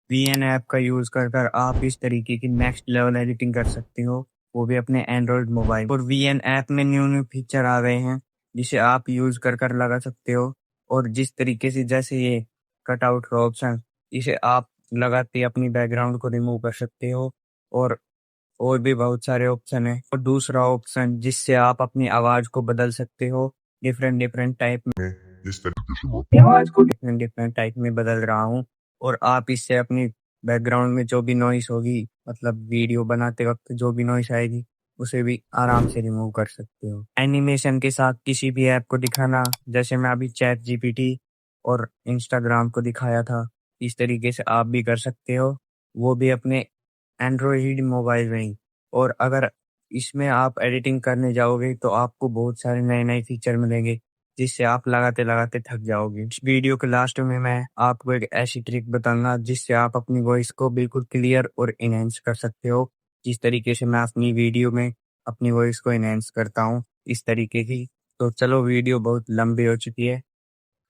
VN app का use कर कर आप इस तरीके की नेक्स्ट लेवल एडिटिंग कर सकते हो, वो भी अपने एंड्रॉइड मोबाइल। और वीएन ऐप में न्यू न्यू फीचर आ गए हैं जिसे आप यूज कर कर लगा सकते हो। और जिस तरीके से जैसे ये कट आउट का ऑप्शन, इसे आप लगाते ही अपनी बैकग्राउंड को रिमूव कर सकते हो। और भी बहुत सारे ऑप्शन है। और दूसरा ऑप्शन जिससे आप अपनी आवाज को बदल सकते हो डिफरेंट डिफरेंट टाइप में। इस तरीके से मैं अपनी आवाज को डिफरेंट डिफरेंट टाइप में बदल रहा हूँ। और आप इससे अपनी बैकग्राउंड में जो भी नॉइस होगी, मतलब वीडियो बनाते वक्त जो भी नॉइस आएगी, उसे भी आराम से रिमूव कर सकते हो। एनिमेशन के साथ किसी भी ऐप को दिखाना, जैसे मैं अभी चैट जीपीटी और इंस्टाग्राम को दिखाया था, इस तरीके से आप भी कर सकते हो, वो भी अपने एंड्रॉइड मोबाइल में ही। और अगर इसमें आप एडिटिंग करने जाओगे तो आपको बहुत सारे नए नए फीचर मिलेंगे जिससे आप लगाते लगाते थक जाओगे। इस वीडियो के लास्ट में मैं आपको एक ऐसी ट्रिक बताऊंगा जिससे आप अपनी वॉइस को बिल्कुल क्लियर और इनहेंस कर सकते हो, जिस तरीके से मैं अपनी वीडियो में अपनी वॉइस को इनहेंस करता हूँ इस तरीके की। तो चलो, वीडियो बहुत लंबी हो चुकी है,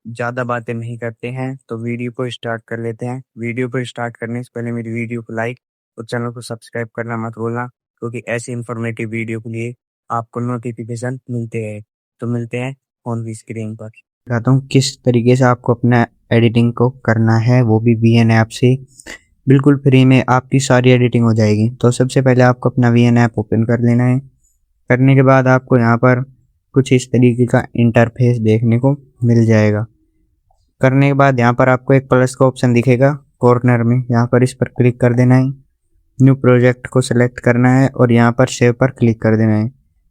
ज़्यादा बातें नहीं करते हैं, तो वीडियो को स्टार्ट कर लेते हैं। वीडियो को स्टार्ट करने से पहले मेरी वीडियो को लाइक और चैनल को सब्सक्राइब करना मत भूलना, क्योंकि ऐसे इंफॉर्मेटिव वीडियो के लिए आपको नोटिफिकेशन मिलते हैं। तो मिलते हैं ऑन दी स्क्रीन पर। दिखाता हूँ किस तरीके से आपको अपना एडिटिंग को करना है, वो भी वीएन ऐप से बिल्कुल फ्री में आपकी सारी एडिटिंग हो जाएगी। तो सबसे पहले आपको अपना वीएन ऐप ओपन कर लेना है। करने के बाद आपको यहाँ पर कुछ इस तरीके का इंटरफेस देखने को मिल जाएगा। करने के बाद यहाँ पर आपको एक प्लस का ऑप्शन दिखेगा कॉर्नर में, यहाँ पर इस पर क्लिक कर देना है। न्यू प्रोजेक्ट को सिलेक्ट करना है और यहाँ पर सेव पर क्लिक कर देना है।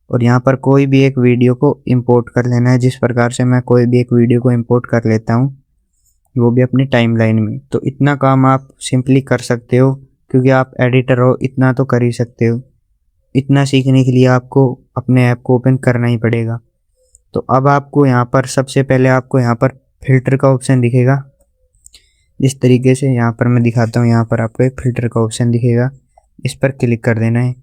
और यहाँ पर कोई भी एक वीडियो को इंपोर्ट कर लेना है, जिस प्रकार से मैं कोई भी एक वीडियो को इंपोर्ट कर लेता हूँ, वो भी अपनी टाइमलाइन में। तो इतना काम आप सिंपली कर सकते हो, क्योंकि आप एडिटर हो, इतना तो कर ही सकते हो। इतना सीखने के लिए आपको अपने ऐप को ओपन करना ही पड़ेगा। तो अब आपको यहाँ पर सबसे पहले आपको यहाँ पर फिल्टर का ऑप्शन दिखेगा। इस तरीके से यहाँ पर मैं दिखाता हूँ, यहाँ पर आपको एक फ़िल्टर का ऑप्शन दिखेगा, इस पर क्लिक कर देना है।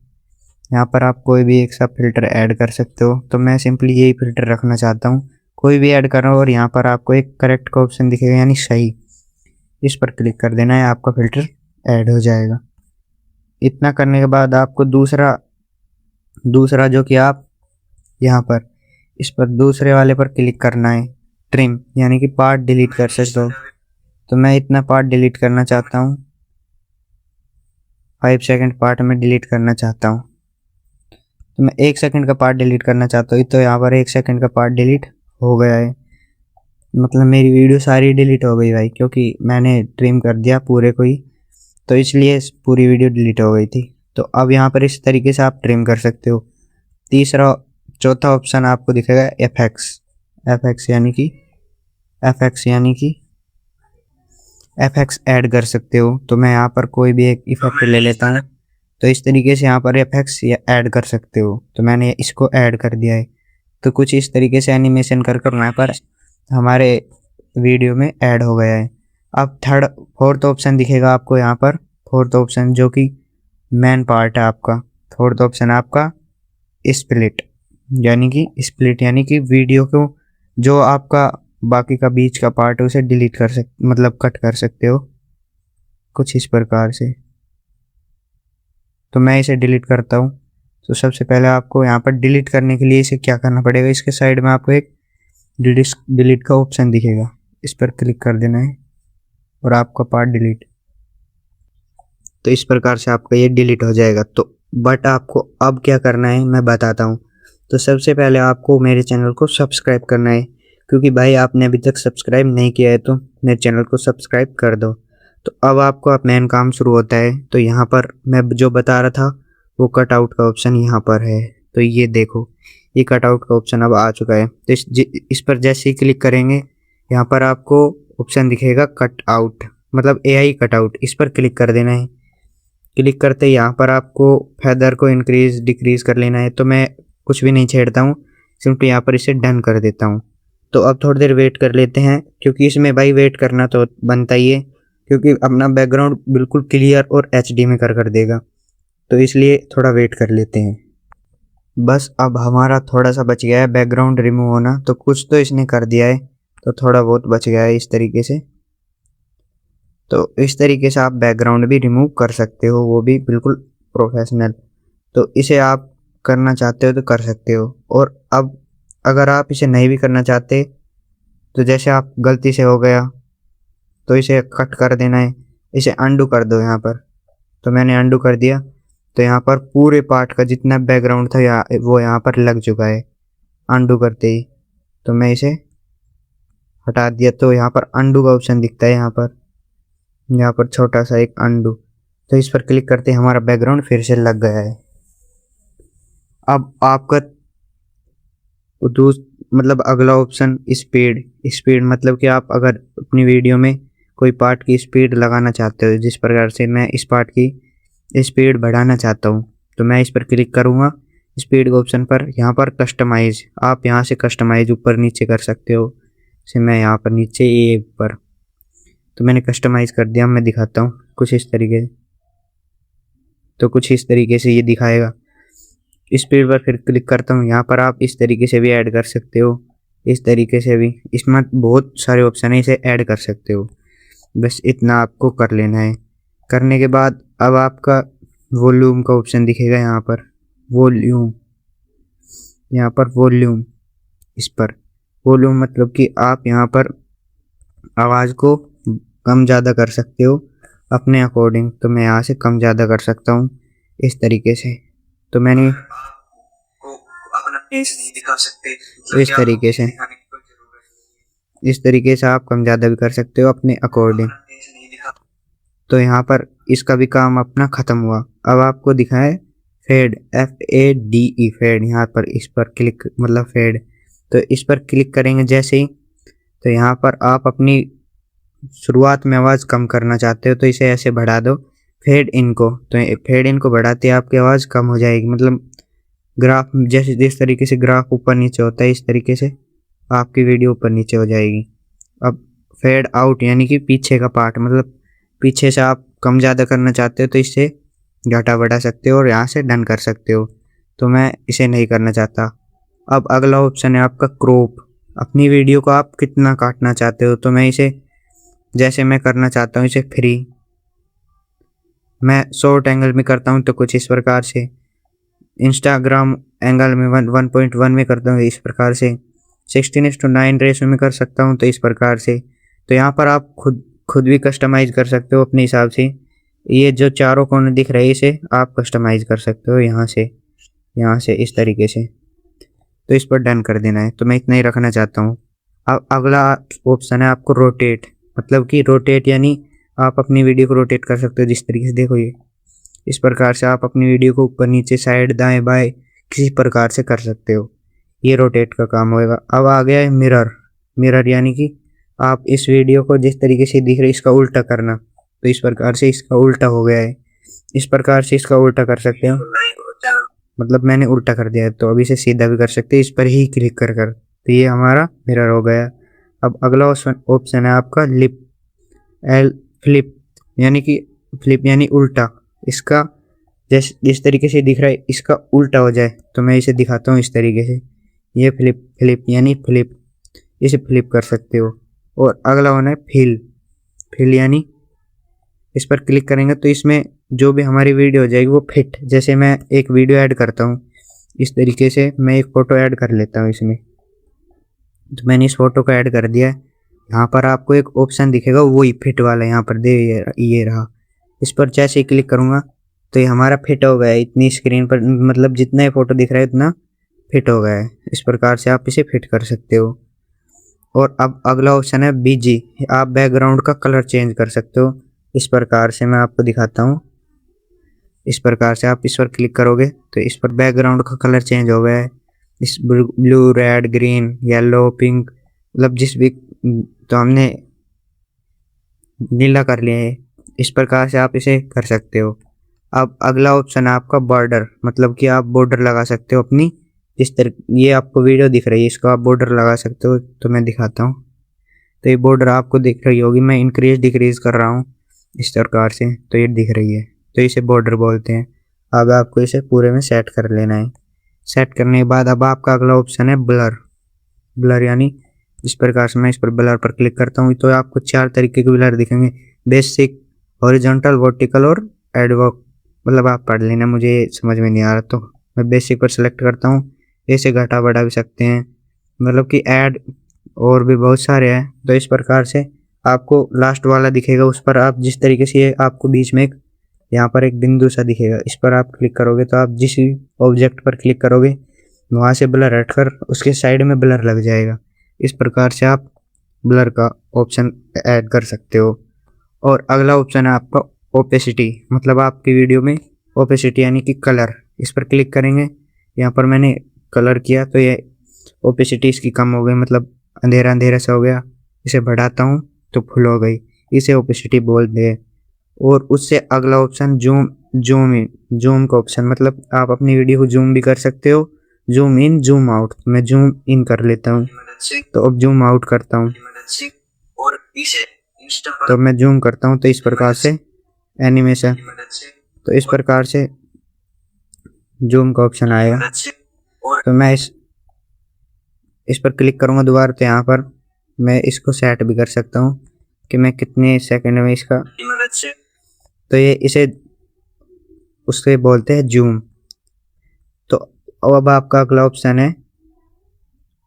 यहाँ पर आप कोई भी एक सा फ़िल्टर ऐड कर सकते हो, तो मैं सिंपली यही फ़िल्टर रखना चाहता हूँ, कोई भी ऐड कर रहा हूँ। और यहाँ पर आपको एक करेक्ट का ऑप्शन दिखेगा, यानी सही, इस पर क्लिक कर देना है, आपका फ़िल्टर ऐड हो जाएगा। इतना करने के बाद आपको दूसरा दूसरा जो कि आप यहाँ पर इस पर दूसरे वाले पर क्लिक करना है, ट्रिम, यानी कि पार्ट डिलीट कर सकते हो। तो मैं इतना पार्ट डिलीट करना चाहता हूँ, 5 सेकंड पार्ट में डिलीट करना चाहता हूँ। तो मैं 1 सेकंड का पार्ट डिलीट करना चाहता हूँ, तो यहाँ पर 1 सेकंड का पार्ट डिलीट हो गया है। मतलब मेरी वीडियो सारी डिलीट हो गई भाई, क्योंकि मैंने ट्रिम कर दिया पूरे को ही, तो इसलिए पूरी वीडियो डिलीट हो गई थी। तो अब यहाँ पर इस तरीके से आप ट्रिम कर सकते हो। चौथा ऑप्शन आपको दिखेगा एफएक्स यानी कि एफएक्स ऐड कर सकते हो। तो मैं यहाँ पर कोई भी एक इफेक्ट ले लेता हूँ, तो इस तरीके से यहाँ पर एफएक्स ऐड कर सकते हो। तो मैंने इसको ऐड कर दिया है। तो कुछ इस तरीके से एनिमेशन कर कर यहाँ पर हमारे वीडियो में ऐड हो गया है। अब फोर्थ ऑप्शन दिखेगा आपको यहाँ पर, फोर्थ ऑप्शन जो कि मेन पार्ट है आपका। फोर्थ ऑप्शन आपका स्प्लिट यानी कि वीडियो को जो आपका बाकी का बीच का पार्ट है उसे डिलीट कर मतलब कट कर सकते हो कुछ इस प्रकार से। तो मैं इसे डिलीट करता हूँ। तो सबसे पहले आपको यहाँ पर डिलीट करने के लिए इसे क्या करना पड़ेगा, इसके साइड में आपको एक डिलीट का ऑप्शन दिखेगा, इस पर क्लिक कर देना है और आपका पार्ट डिलीट। तो इस प्रकार से आपका ये डिलीट हो जाएगा। तो बट आपको अब क्या करना है मैं बताता हूँ। तो सबसे पहले आपको मेरे चैनल को सब्सक्राइब करना है, क्योंकि भाई आपने अभी तक सब्सक्राइब नहीं किया है तो मेरे चैनल को सब्सक्राइब कर दो। तो अब आपको अब मेन काम शुरू होता है। तो यहाँ पर मैं जो बता रहा था वो कट आउट का ऑप्शन यहाँ पर है। तो ये देखो, ये कट आउट का ऑप्शन अब आ चुका है। तो इस पर जैसे ही क्लिक करेंगे यहाँ पर आपको ऑप्शन दिखेगा कट आउट, मतलब एआई कट आउट, इस पर क्लिक कर देना है। क्लिक करते ही यहाँ पर आपको फेदर को इंक्रीज डिक्रीज कर लेना है। तो मैं कुछ भी नहीं छेड़ता हूँ, सिंपली यहाँ पर इसे डन कर देता हूँ। तो अब थोड़ी देर वेट कर लेते हैं, क्योंकि इसमें भाई वेट करना तो बनता ही है, क्योंकि अपना बैकग्राउंड बिल्कुल क्लियर और एचडी में कर देगा। तो इसलिए थोड़ा वेट कर लेते हैं। बस अब हमारा थोड़ा सा बच गया है बैकग्राउंड रिमूव होना, तो कुछ तो इसने कर दिया है, तो थोड़ा बहुत बच गया है इस तरीके से। तो इस तरीके से आप बैकग्राउंड भी रिमूव कर सकते हो, वो भी बिल्कुल प्रोफेशनल। तो इसे आप करना चाहते हो तो कर सकते हो। और अब अगर आप इसे नहीं भी करना चाहते, तो जैसे आप गलती से हो गया तो इसे कट कर देना है, इसे अंडू कर दो यहाँ पर। तो मैंने अंडू कर दिया, तो यहाँ पर पूरे पार्ट का जितना बैकग्राउंड था वो यहाँ पर लग चुका है अंडू करते ही। तो मैं इसे हटा दिया, तो यहाँ पर अंडू का ऑप्शन दिखता है, यहाँ पर छोटा सा एक अंडू। तो इस पर क्लिक करते ही हमारा बैकग्राउंड फिर से लग गया है। अब आपका मतलब अगला ऑप्शन स्पीड। स्पीड मतलब कि आप अगर अपनी वीडियो में कोई पार्ट की स्पीड लगाना चाहते हो, जिस प्रकार से मैं इस पार्ट की स्पीड बढ़ाना चाहता हूँ, तो मैं इस पर क्लिक करूँगा स्पीड के ऑप्शन पर। यहाँ पर कस्टमाइज, आप यहाँ से कस्टमाइज ऊपर नीचे कर सकते हो। जैसे मैं यहाँ पर नीचे ये ऊपर, तो मैंने कस्टमाइज कर दिया। मैं दिखाता हूँ कुछ इस तरीके से, तो कुछ इस तरीके से ये दिखाएगा। स्पीड पर फिर क्लिक करता हूँ, यहाँ पर आप इस तरीके से भी ऐड कर सकते हो, इस तरीके से भी। इसमें बहुत सारे ऑप्शन है, इसे ऐड कर सकते हो। बस इतना आपको कर लेना है। करने के बाद अब आपका वॉल्यूम का ऑप्शन दिखेगा यहाँ पर, वॉल्यूम, यहाँ पर वॉल्यूम, इस पर वॉल्यूम मतलब कि आप यहाँ पर आवाज़ को कम ज़्यादा कर सकते हो अपने अकॉर्डिंग। तो मैं यहाँ से कम ज़्यादा कर सकता हूँ इस तरीके से। तो मैंने इस तरीके से आप कम ज़्यादा भी कर सकते हो अपने अकॉर्डिंग। तो यहाँ पर इसका भी काम अपना ख़त्म हुआ। अब आपको दिखाए फेड, FADE फेड, यहाँ पर इस पर क्लिक मतलब फेड। तो इस पर क्लिक करेंगे जैसे ही, तो यहाँ पर आप अपनी शुरुआत में आवाज़ कम करना चाहते हो तो इसे ऐसे बढ़ा दो फेड इन को। तो फेड इन को बढ़ाते आपकी आवाज़ कम हो जाएगी। मतलब ग्राफ जैसे जिस तरीके से ग्राफ ऊपर नीचे होता है, इस तरीके से आपकी वीडियो ऊपर नीचे हो जाएगी। अब फेड आउट यानी कि पीछे का पार्ट, मतलब पीछे से आप कम ज़्यादा करना चाहते हो तो इससे घटा बढ़ा सकते हो और यहाँ से डन कर सकते हो। तो मैं इसे नहीं करना चाहता। अब अगला ऑप्शन है आपका क्रॉप। अपनी वीडियो को आप कितना काटना चाहते हो, तो मैं इसे जैसे मैं करना चाहता हूँ इसे फ्री, मैं शॉर्ट एंगल में करता हूँ तो कुछ इस प्रकार से, इंस्टाग्राम एंगल में 1.1 में करता हूँ इस प्रकार से, 16:9 रेशो में कर सकता हूँ तो इस प्रकार से। तो यहाँ पर आप खुद भी कस्टमाइज कर सकते हो अपने हिसाब से। ये जो चारों कोने दिख रहे हैं इसे आप कस्टमाइज कर सकते हो यहाँ से इस तरीके से। तो इस पर डन कर देना है। तो मैं इतना ही रखना चाहता हूँ। अब अगला ऑप्शन है आपको रोटेट, मतलब कि रोटेट यानी आप अपनी वीडियो को रोटेट कर सकते हो जिस तरीके से। देखो ये इस प्रकार से आप अपनी वीडियो को ऊपर नीचे साइड दाएं बाएं किसी प्रकार से कर सकते हो। ये रोटेट का काम होएगा। अब आ गया है मिरर यानी कि आप इस वीडियो को जिस तरीके से दिख रही है इसका उल्टा करना। तो इस प्रकार से इसका उल्टा हो गया है, इस प्रकार से इसका उल्टा कर सकते हो। मतलब मैंने उल्टा कर दिया है, तो अभी से सीधा भी कर सकते हैं इस पर ही क्लिक कर। तो ये हमारा मिरर हो गया। अब अगला ऑप्शन है आपका फ्लिप यानी उल्टा। इसका जैसे जिस तरीके से दिख रहा है इसका उल्टा हो जाए, तो मैं इसे दिखाता हूँ इस तरीके से। ये फ्लिप यानी फ्लिप, इसे फ्लिप कर सकते हो। और अगला होना है फिल यानी इस पर क्लिक करेंगे तो इसमें जो भी हमारी वीडियो हो जाएगी वो फिट। जैसे मैं एक वीडियो ऐड करता हूँ इस तरीके से, मैं एक फ़ोटो ऐड कर लेता हूँ इसमें। तो मैंने इस फोटो को ऐड कर दिया है। यहाँ पर आपको एक ऑप्शन दिखेगा वही फिट वाला, यहाँ पर ये रहा। इस पर जैसे ही क्लिक करूँगा तो ये हमारा फिट हो गया है इतनी स्क्रीन पर, मतलब जितना ये फ़ोटो दिख रहा है उतना फिट हो गया है। इस प्रकार से आप इसे फिट कर सकते हो। और अब अगला ऑप्शन है बीजी, आप बैकग्राउंड का कलर चेंज कर सकते हो। इस प्रकार से मैं आपको दिखाता हूँ। इस प्रकार से आप इस पर क्लिक करोगे तो इस पर बैकग्राउंड का कलर चेंज हो गया है। इस blue, red, green, yellow, pink, मतलब जिस भी, तो हमने नीला कर लिया है। इस प्रकार से आप इसे कर सकते हो। अब अगला ऑप्शन है आपका बॉर्डर, मतलब कि आप बॉर्डर लगा सकते हो अपनी, जिस तरह ये आपको वीडियो दिख रही है इसको आप बॉर्डर लगा सकते हो। तो मैं दिखाता हूँ। तो ये बॉर्डर आपको दिख रही होगी, मैं इंक्रीज डिक्रीज कर रहा हूँ इस प्रकार से, तो ये दिख रही है। तो इसे बॉर्डर बोलते हैं। अब आपको इसे पूरे में सेट कर लेना है। सेट करने के बाद अब आपका अगला ऑप्शन है ब्लर यानी इस प्रकार से मैं इस पर ब्लर पर क्लिक करता हूँ तो आपको 4 तरीके के ब्लर दिखेंगे। बेसिक, हॉरिजॉन्टल, वर्टिकल और एडवॉक, मतलब आप पढ़ लेना, मुझे समझ में नहीं आ रहा तो मैं बेसिक पर सेलेक्ट करता हूँ। ऐसे घटा बढ़ा भी सकते हैं, मतलब कि ऐड और भी बहुत सारे हैं। तो इस प्रकार से आपको लास्ट वाला दिखेगा, उस पर आप जिस तरीके से, ये आपको बीच में एक यहाँ पर एक बिंदु सा दिखेगा, इस पर आप क्लिक करोगे तो आप जिस ऑब्जेक्ट पर क्लिक करोगे वहाँ से ब्लर हटकर उसके साइड में ब्लर लग जाएगा। इस प्रकार से आप ब्लर का ऑप्शन ऐड कर सकते हो। और अगला ऑप्शन है आपका ओपेसिटी, मतलब आपकी वीडियो में ओपेसिटी यानी कि कलर, इस पर क्लिक करेंगे। यहाँ पर मैंने कलर किया तो ये ओपेसिटी इसकी कम हो गई, मतलब अंधेरा अंधेरा सा हो गया। इसे बढ़ाता हूँ तो फुल हो गई, इसे ओपेसिटी बोलते हैं। और उससे अगला option zoom, zoom in, zoom का ऑप्शन, मतलब आप अपनी वीडियो को जूम भी कर सकते हो, जूम इन जूम आउट। मैं जूम इन कर लेता हूँ तो अब जूम आउट करता हूँ तो मैं जूम करता हूँ तो इस प्रकार से एनिमेशन, तो इस प्रकार से जूम का ऑप्शन आएगा। तो मैं इस पर क्लिक करूँगा दोबारा तो यहाँ पर मैं इसको सेट भी कर सकता हूँ कि मैं कितने सेकंड में इसका, तो ये इसे उससे बोलते हैं जूम। तो अब आपका अगला ऑप्शन है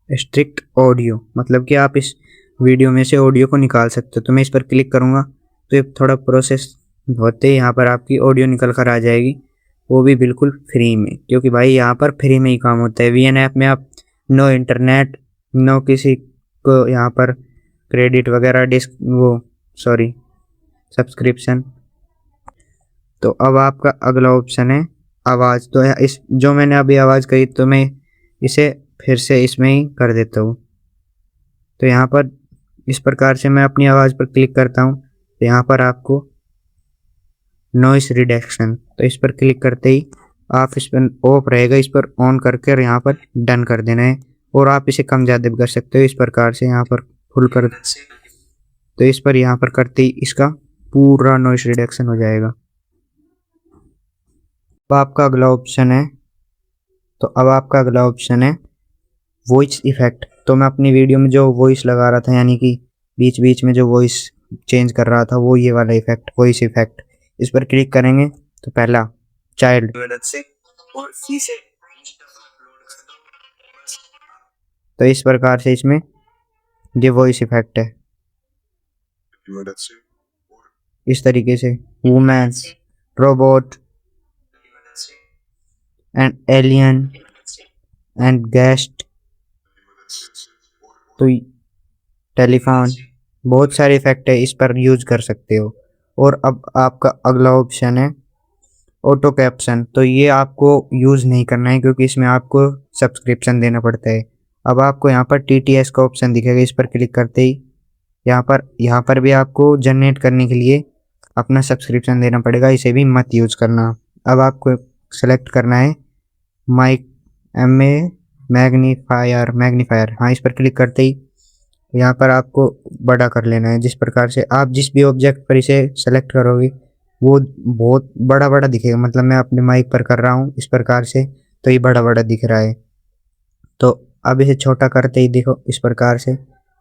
स्ट्रिक्ट ऑडियो, मतलब कि आप इस वीडियो में से ऑडियो को निकाल सकते हो। तो मैं इस पर क्लिक करूँगा तो ये थोड़ा प्रोसेस होते ही यहाँ पर आपकी ऑडियो निकल कर आ जाएगी, वो भी बिल्कुल फ्री में, क्योंकि भाई यहाँ पर फ्री में ही काम होता है। वीएन ऐप में आप नो इंटरनेट, नो किसी को यहाँ पर क्रेडिट वगैरह सॉरी सब्सक्रिप्शन। तो अब आपका अगला ऑप्शन है आवाज़। तो इस जो मैंने अभी आवाज़ कही तो मैं इसे फिर से इसमें ही कर देता हूँ। तो यहाँ पर इस प्रकार से मैं अपनी आवाज़ पर क्लिक करता हूँ तो यहाँ पर आपको नॉइस रिडक्शन, तो इस पर क्लिक करते ही आप इस पर ऑफ रहेगा, इस पर ऑन करके और यहाँ पर डन कर देना है। और आप इसे कम ज़्यादा भी कर सकते हो, इस प्रकार से यहाँ पर फुल कर, तो इस पर यहाँ पर करते ही इसका पूरा नॉइस रिडक्शन हो जाएगा। अब आपका अगला ऑप्शन है, तो अब आपका अगला ऑप्शन है वॉइस इफेक्ट। तो मैं अपनी वीडियो में जो वॉइस लगा रहा था, यानी कि बीच बीच में जो वॉइस चेंज कर रहा था, वो ये वाला इफेक्ट, वॉइस इफेक्ट। इस पर क्लिक करेंगे तो पहला चाइल्ड, तो इस प्रकार से इसमें ये वॉइस इफेक्ट है। इस तरीके से women, robot and alien and guest, तो टेलीफोन, बहुत सारे इफेक्ट है, इस पर यूज कर सकते हो। और अब आपका अगला ऑप्शन है ऑटो कैप्शन। तो ये आपको यूज़ नहीं करना है क्योंकि इसमें आपको सब्सक्रिप्शन देना पड़ता है। अब आपको यहाँ पर टीटीएस का ऑप्शन दिखेगा, इस पर क्लिक करते ही यहाँ पर भी आपको जनरेट करने के लिए अपना सब्सक्रिप्शन देना पड़ेगा, इसे भी मत यूज़ करना। अब आपको सेलेक्ट करना है माइक MA मैग्नीफायर, हाँ, इस पर क्लिक करते ही यहाँ पर आपको बड़ा कर लेना है। जिस प्रकार से आप जिस भी ऑब्जेक्ट पर इसे सेलेक्ट करोगे वो बहुत बड़ा बड़ा दिखेगा, मतलब मैं अपने माइक पर कर रहा हूँ इस प्रकार से, तो ये बड़ा बड़ा दिख रहा है। तो अब इसे छोटा करते ही देखो इस प्रकार से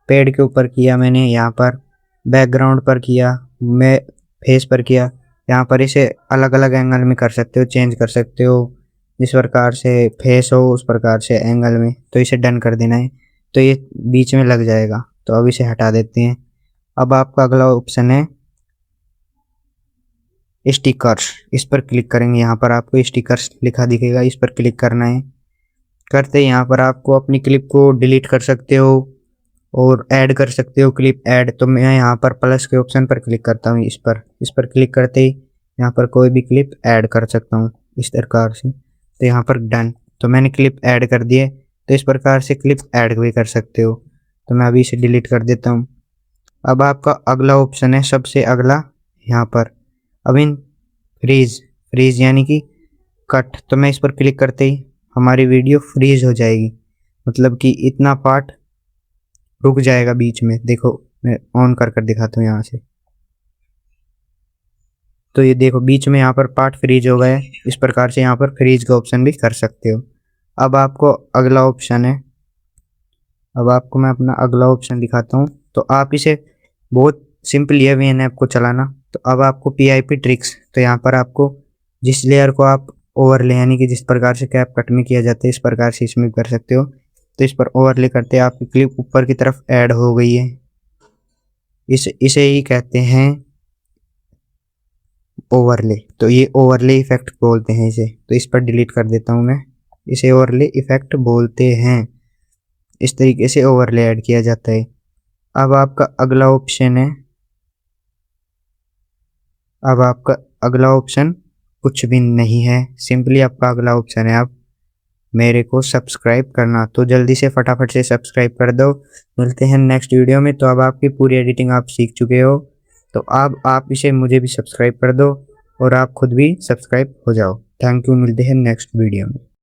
पेड़ के ऊपर किया मैंने, यहाँ पर बैकग्राउंड पर किया, मैं फेस पर किया, यहाँ पर इसे अलग अलग एंगल में कर सकते हो, चेंज कर सकते हो, जिस प्रकार से फेस हो उस प्रकार से एंगल में। तो इसे डन कर देना है तो ये बीच में लग जाएगा, तो अब इसे हटा देते हैं। अब आपका अगला ऑप्शन है स्टिकर्स, इस पर क्लिक करेंगे, यहाँ पर आपको स्टिकर्स लिखा दिखेगा, इस पर क्लिक करना है। करते यहाँ पर आपको अपनी क्लिप को डिलीट कर सकते हो और ऐड कर सकते हो क्लिप ऐड। तो मैं यहाँ पर प्लस के ऑप्शन पर क्लिक करता हूँ, इस पर क्लिक करते ही यहाँ पर कोई भी क्लिप ऐड कर सकता हूँ इस प्रकार से। तो यहाँ पर डन, तो मैंने क्लिप ऐड कर दिए, तो इस प्रकार से क्लिप ऐड भी कर सकते हो। तो मैं अभी इसे डिलीट कर देता हूँ। अब आपका अगला ऑप्शन है सबसे अगला यहाँ पर, अब इन फ्रीज यानी कि कट। तो मैं इस पर क्लिक करते ही हमारी वीडियो फ्रीज हो जाएगी, मतलब कि इतना पार्ट रुक जाएगा बीच में। देखो मैं ऑन कर दिखाता हूँ यहाँ से, तो ये देखो बीच में यहाँ पर पार्ट फ्रीज हो गया है। इस प्रकार से यहाँ पर फ्रीज का ऑप्शन भी कर सकते हो। अब आपको अगला ऑप्शन है, अब आपको मैं अपना अगला ऑप्शन दिखाता हूँ। तो आप इसे बहुत सिंपली है VN ऐप को चलाना। तो अब आपको PIP ट्रिक्स, तो यहाँ पर आपको जिस लेयर को आप ओवरले यानी कि जिस प्रकार से कैप कट में किया जाता है इस प्रकार से इसमें कर सकते हो। तो इस पर ओवरले करते हैं, आपकी क्लिप ऊपर की तरफ ऐड हो गई है। इसे ही कहते हैं ओवरले। तो ये ओवरले इफेक्ट बोलते हैं इसे। तो इस पर डिलीट कर देता हूँ मैं। इसे ओवरले इफेक्ट बोलते हैं। इस तरीके से ओवरले ऐड किया जाता है। अब आपका अगला ऑप्शन कुछ भी नहीं है। सिंपली आपका अगला ऑप्शन है आप मेरे को सब्सक्राइब करना। तो जल्दी से फटाफट से सब्सक्राइब कर दो। मिलते हैं नेक्स्ट वीडियो में। तो अब आपकी पूरी एडिटिंग आप सीख चुके हो, तो अब आप इसे मुझे भी सब्सक्राइब कर दो और आप खुद भी सब्सक्राइब हो जाओ। Thank you. मिलते हैं नेक्स्ट वीडियो में।